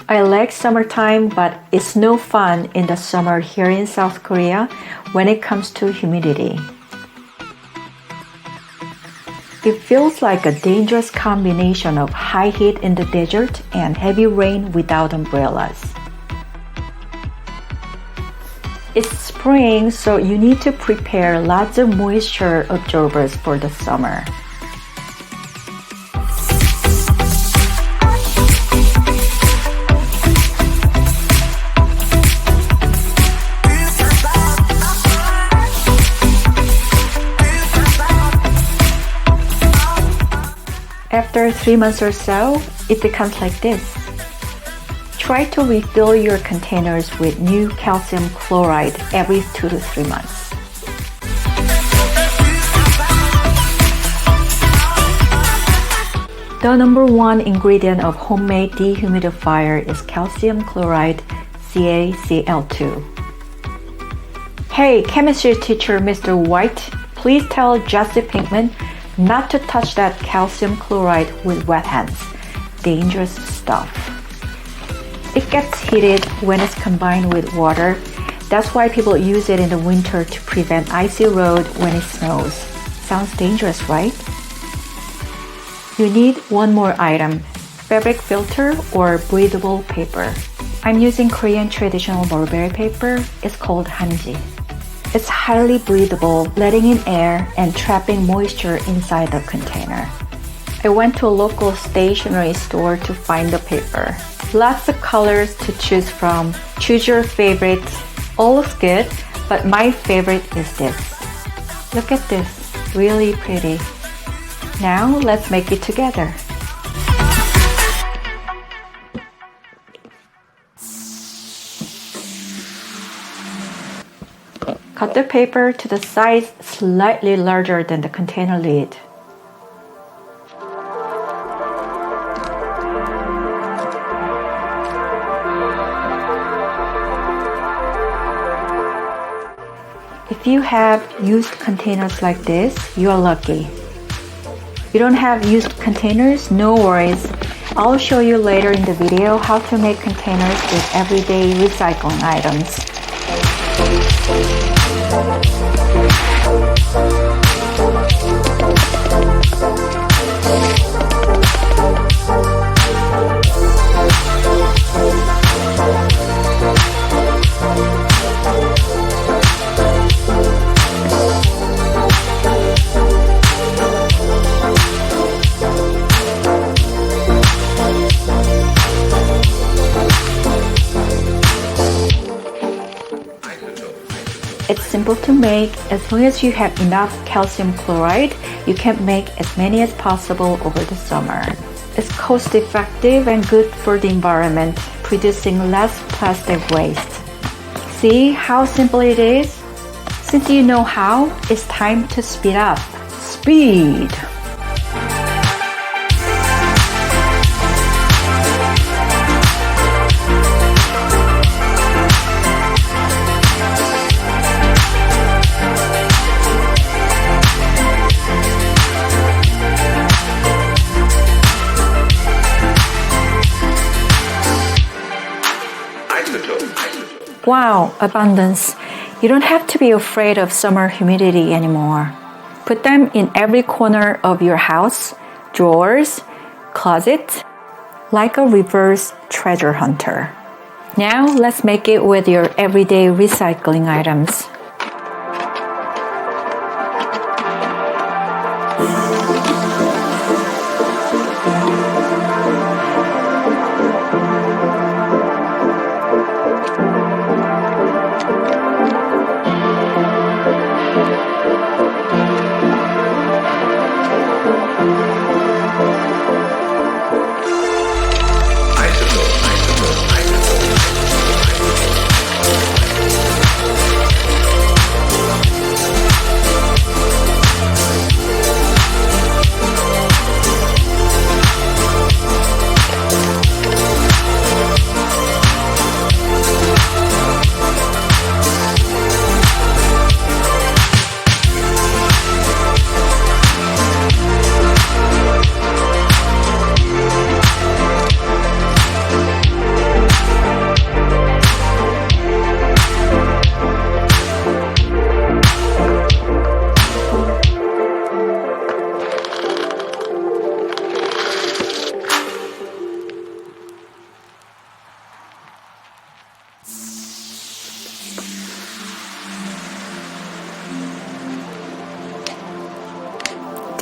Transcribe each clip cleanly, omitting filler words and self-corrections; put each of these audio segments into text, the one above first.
I like summertime, but it's no fun in the summer here in South Korea when it comes to humidity. It feels like a dangerous combination of high heat in the desert and heavy rain without umbrellas. It's spring, so you need to prepare lots of moisture absorbers for the summer. After 3 months or so, it becomes like this. Try to refill your containers with new calcium chloride every 2 to 3 months. The number one ingredient of homemade dehumidifier is calcium chloride, CaCl2. Hey, chemistry teacher Mr. White, please tell Jesse Pinkman not to touch that calcium chloride with wet hands. Dangerous stuff. It gets heated when it's combined with water. That's why people use it in the winter to prevent icy road when it snows. Sounds dangerous, right? You need one more item, fabric filter or breathable paper. I'm using Korean traditional mulberry paper. It's called hanji. It's highly breathable, letting in air and trapping moisture inside the container. I went to a local stationery store to find the paper. Lots of colors to choose from. Choose your favorite. All looks good, but my favorite is this. Look at this, really pretty. Now let's make it together. Cut the paper to the size slightly larger than the container lid. If you have used containers like this, you are lucky. You don't have used containers? No worries. I'll show you later in the video how to make containers with everyday recycling items. It's simple to make. As long as you have enough calcium chloride, you can make as many as possible over the summer. It's cost effective and good for the environment, producing less plastic waste. See how simple it is? Since you know how, it's time to speed up. Speed! Wow, abundance. You don't have to be afraid of summer humidity anymore. Put them in every corner of your house, drawers, closet, like a reverse treasure hunter. Now let's make it with your everyday recycling items.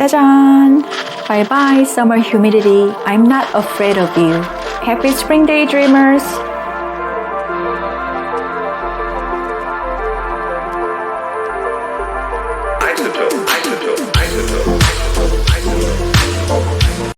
짜잔! Bye bye, summer humidity. I'm not afraid of you. Happy spring day, dreamers!